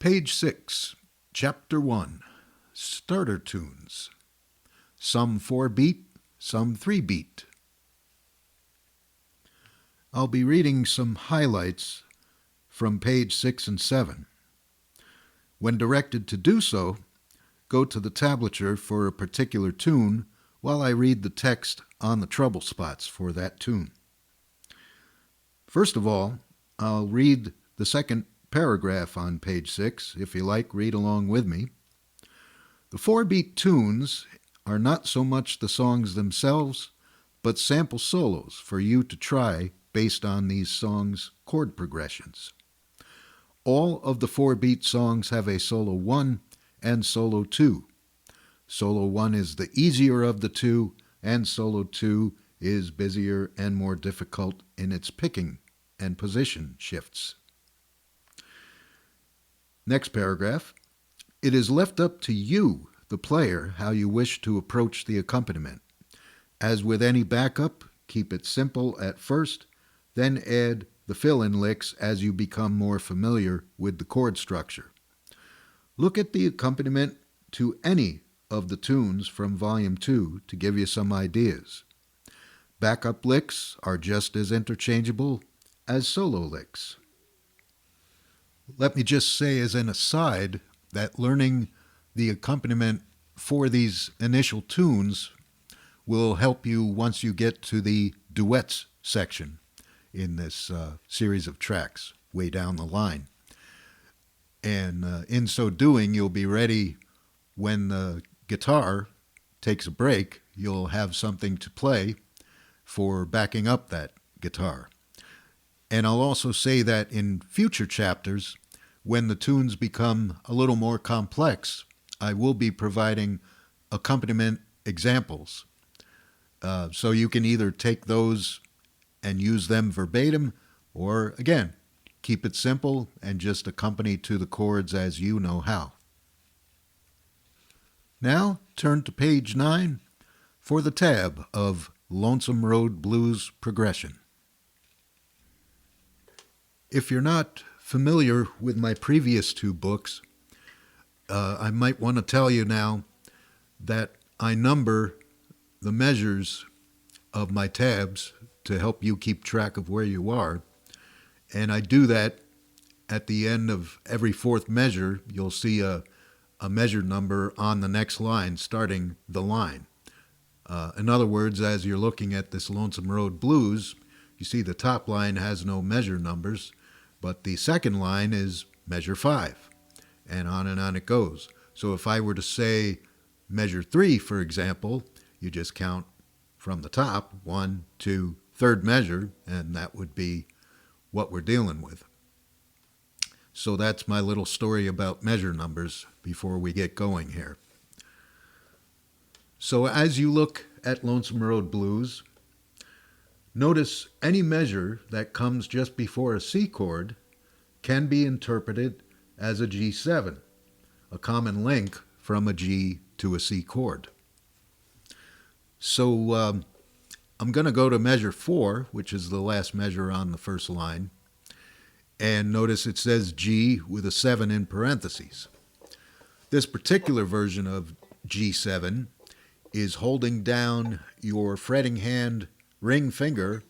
Page 6, Chapter 1, Starter Tunes. Some 4-beat, some 3-beat. I'll be reading some highlights from page 6 and 7. When directed to do so, go to the tablature for a particular tune while I read the text on the treble spots for that tune. First of all, I'll read the second paragraph on page 6. If you like, read along with me. The 4-beat tunes are not so much the songs themselves, but sample solos for you to try based on these songs' chord progressions. All of the 4-beat songs have a solo 1 and solo 2. Solo 1 is the easier of the two, and solo 2 is busier and more difficult in its picking and position shifts. Next paragraph. It is left up to you, the player, how you wish to approach the accompaniment. As with any backup, keep it simple at first, then add the fill-in licks as you become more familiar with the chord structure. Look at the accompaniment to any of the tunes from Volume 2 to give you some ideas. Backup licks are just as interchangeable as solo licks. Let me just say as an aside that learning the accompaniment for these initial tunes will help you once you get to the duets section in this series of tracks way down the line. And in so doing, you'll be ready when the guitar takes a break. You'll have something to play for backing up that guitar. And I'll also say that in future chapters, when the tunes become a little more complex, I will be providing accompaniment examples. So you can either take those and use them verbatim, or again, keep it simple and just accompany to the chords as you know how. Now turn to page 9 for the tab of Lonesome Road Blues progression. If you're not familiar with my previous two books, I might want to tell you now that I number the measures of my tabs to help you keep track of where you are. And I do that at the end of every fourth measure. You'll see a measure number on the next line starting the line. In other words, as you're looking at this Lonesome Road Blues, you see the top line has no measure numbers, but the second line is measure 5, and on it goes. So if I were to say measure 3, for example, you just count from the top, 1, 2, third measure, and that would be what we're dealing with. So that's my little story about measure numbers before we get going here. So as you look at Lonesome Road Blues, notice any measure that comes just before a C chord can be interpreted as a G7, a common link from a G to a C chord. So I'm going to go to measure 4, which is the last measure on the first line, and notice it says G with a 7 in parentheses. This particular version of G7 is holding down your fretting hand ring finger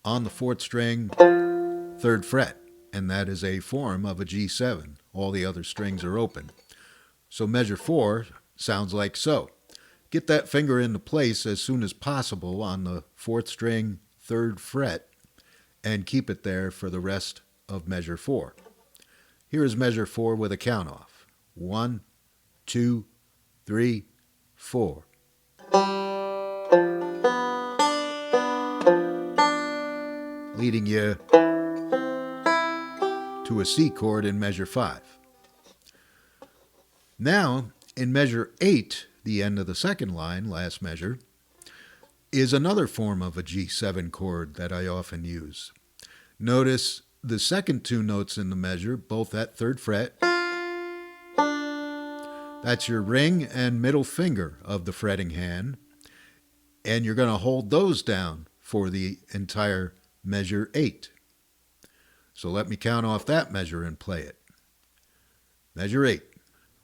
on the 4th string, 3rd fret, and that is a form of a G7. All the other strings are open. So measure 4 sounds like so. Get that finger into place as soon as possible on the 4th string, 3rd fret, and keep it there for the rest of measure 4. Here is measure 4 with a count off. 1, 2, 3, 4. Leading you to a C chord in measure 5. Now, in measure 8, the end of the second line, last measure, is another form of a G7 chord that I often use. Notice the second two notes in the measure, both at 3rd fret. That's your ring and middle finger of the fretting hand, and you're going to hold those down for the entire measure 8. So let me count off that measure and play it. Measure 8.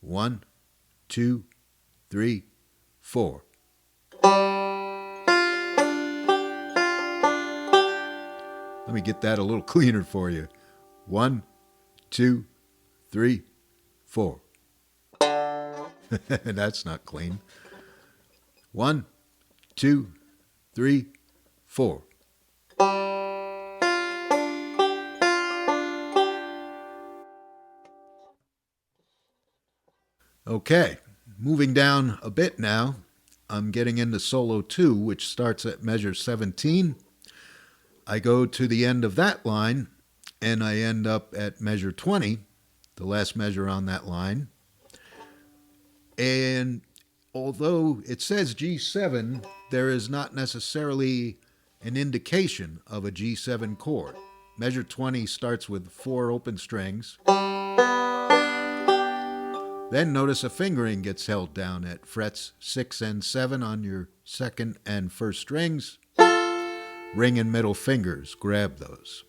1, 2, 3, 4. Let me get that a little cleaner for you. 1, 2, 3, 4. That's not clean. 1, 2, 3, 4. Okay, moving down a bit now. I'm getting into solo 2, which starts at measure 17. I go to the end of that line, and I end up at measure 20, the last measure on that line. And although it says G7, there is not necessarily an indication of a G7 chord. Measure 20 starts with 4 open strings. Then notice a fingering gets held down at frets 6 and 7 on your second and first strings. Ring and middle fingers, grab those.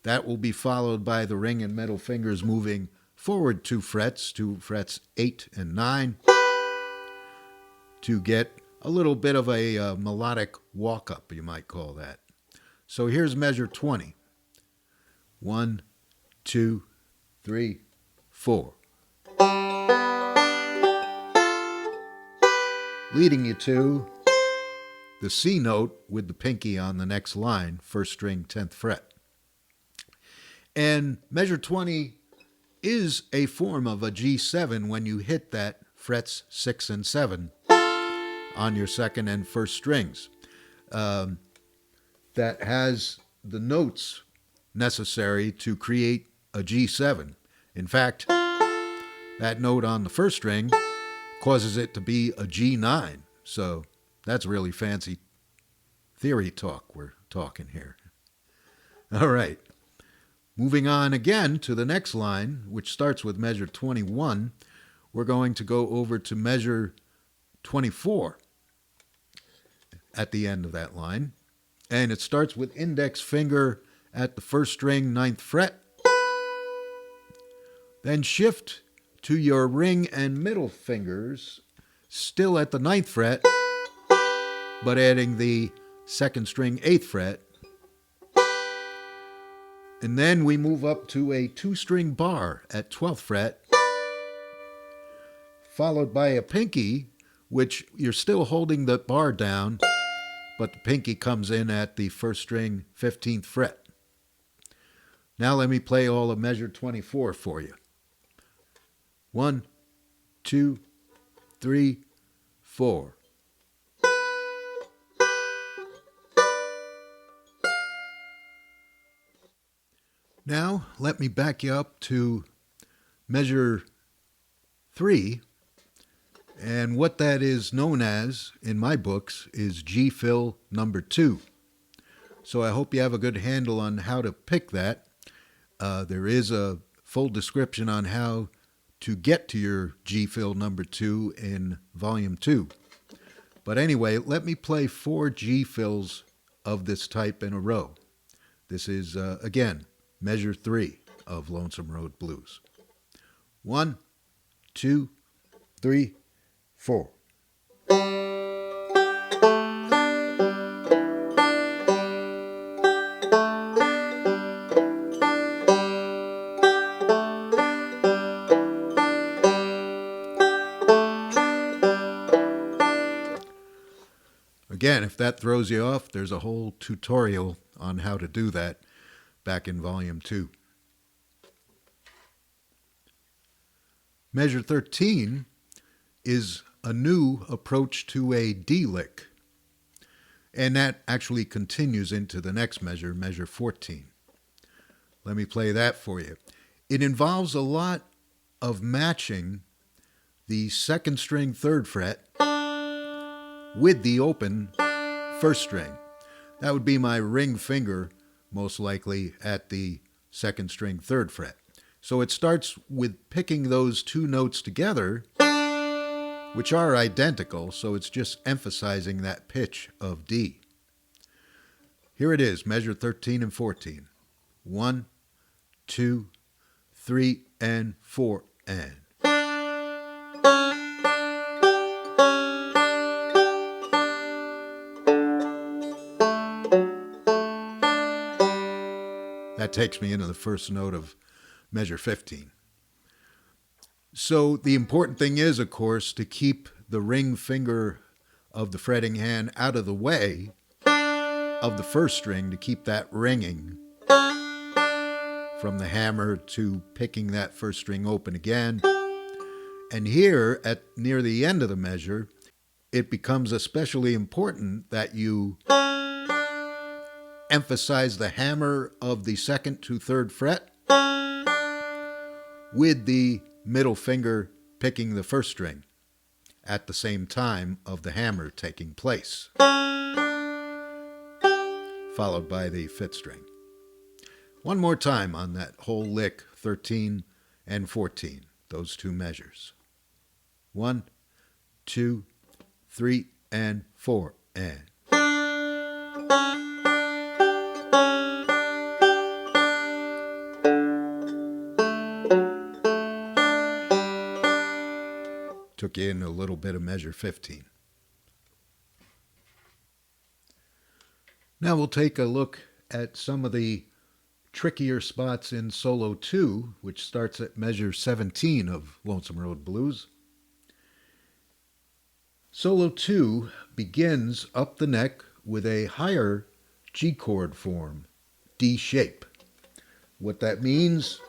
That will be followed by the ring and middle fingers moving forward 2 frets to frets 8 and 9 to get a little bit of a melodic walk-up, you might call that. So here's measure 20. 1, 2, 3, 4. Leading you to the C note with the pinky on the next line, first string, 10th fret. And measure 20 is a form of a G7 when you hit that frets 6 and 7 on your second and first strings. That has the notes necessary to create a G7. In fact, that note on the first string causes it to be a G9. So that's really fancy theory talk we're talking here. All right. Moving on again to the next line, which starts with measure 21, we're going to go over to measure 24 at the end of that line. And it starts with index finger at the first string, 9th fret. Then shift to your ring and middle fingers, still at the 9th fret, but adding the second string, 8th fret. And then we move up to a 2-string bar at 12th fret, followed by a pinky, which you're still holding the bar down, but the pinky comes in at the first string, 15th fret. Now let me play all of measure 24 for you. 1, 2, 3, 4. Now let me back you up to measure 3, and what that is known as in my books is G fill number 2. So I hope you have a good handle on how to pick that. There is a full description on how to get to your G fill number 2 in volume 2. But anyway, let me play 4 G fills of this type in a row. This is, again, measure 3 of Lonesome Road Blues. 1, 2, 3, 4. Again, if that throws you off, there's a whole tutorial on how to do that back in volume 2. Measure 13 is a new approach to a D lick, and that actually continues into the next measure, measure 14. Let me play that for you. It involves a lot of matching the second string, 3rd fret with the open first string. That would be my ring finger, most likely at the second string, 3rd fret. So it starts with picking those 2 notes together, which are identical, so it's just emphasizing that pitch of D. Here it is, measure 13 and 14. 1, 2, 3, and 4. and. That takes me into the first note of measure 15. So the important thing is, of course, to keep the ring finger of the fretting hand out of the way of the first string, to keep that ringing from the hammer to picking that first string open again. And here, at near the end of the measure, it becomes especially important that you emphasize the hammer of the second to third fret with the middle finger picking the first string at the same time of the hammer taking place, followed by the fifth string. One more time on that whole lick, 13 and 14, those two measures. 1, 2, 3, and 4, and. Took you in a little bit of measure 15. Now we'll take a look at some of the trickier spots in Solo 2, which starts at measure 17 of Lonesome Road Blues. Solo 2 begins up the neck with a higher G chord form, D shape. What that means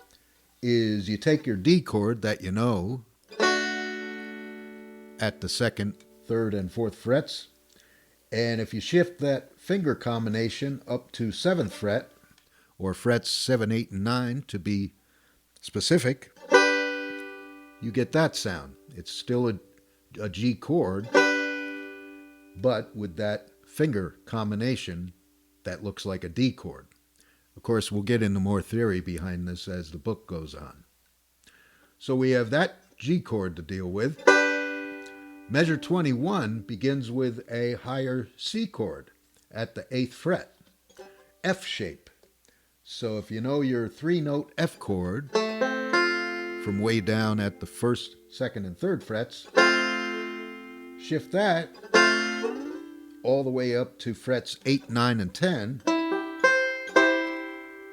is you take your D chord that you know at the second, third, and fourth frets, and if you shift that finger combination up to 7th fret, or frets 7, 8, and 9 to be specific, you get that sound. It's still a G chord, but with that finger combination that looks like a D chord. Of course, we'll get into more theory behind this as the book goes on. So we have that G chord to deal with. Measure 21 begins with a higher C chord at the 8th fret, F shape. So if you know your 3-note F chord from way down at the 1st, 2nd, and 3rd frets, shift that all the way up to frets 8, 9, and 10,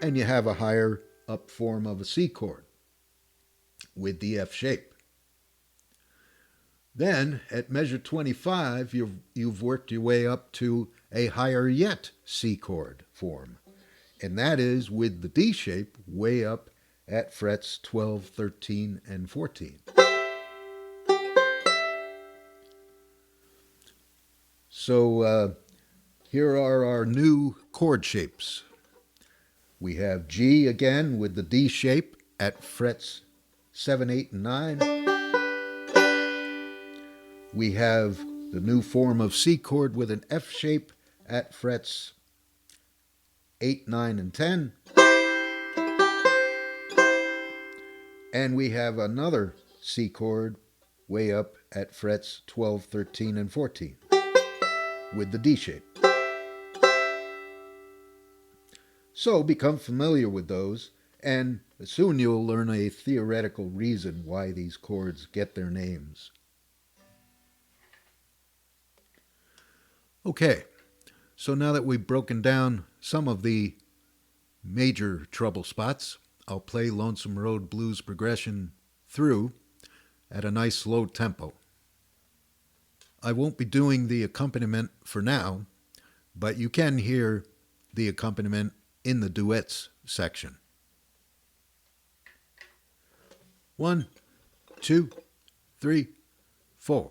and you have a higher up form of a C chord with the F shape. Then, at measure 25, you've worked your way up to a higher yet C chord form, and that is with the D shape way up at frets 12, 13, and 14. So here are our new chord shapes. We have G again with the D shape at frets 7, 8, and 9. We have the new form of C chord with an F shape at frets 8, 9, and 10. And we have another C chord way up at frets 12, 13, and 14 with the D shape. So become familiar with those, and soon you'll learn a theoretical reason why these chords get their names. Okay, so now that we've broken down some of the major trouble spots, I'll play Lonesome Road Blues progression through at a nice slow tempo. I won't be doing the accompaniment for now, but you can hear the accompaniment in the duets section. 1, 2, 3, 4.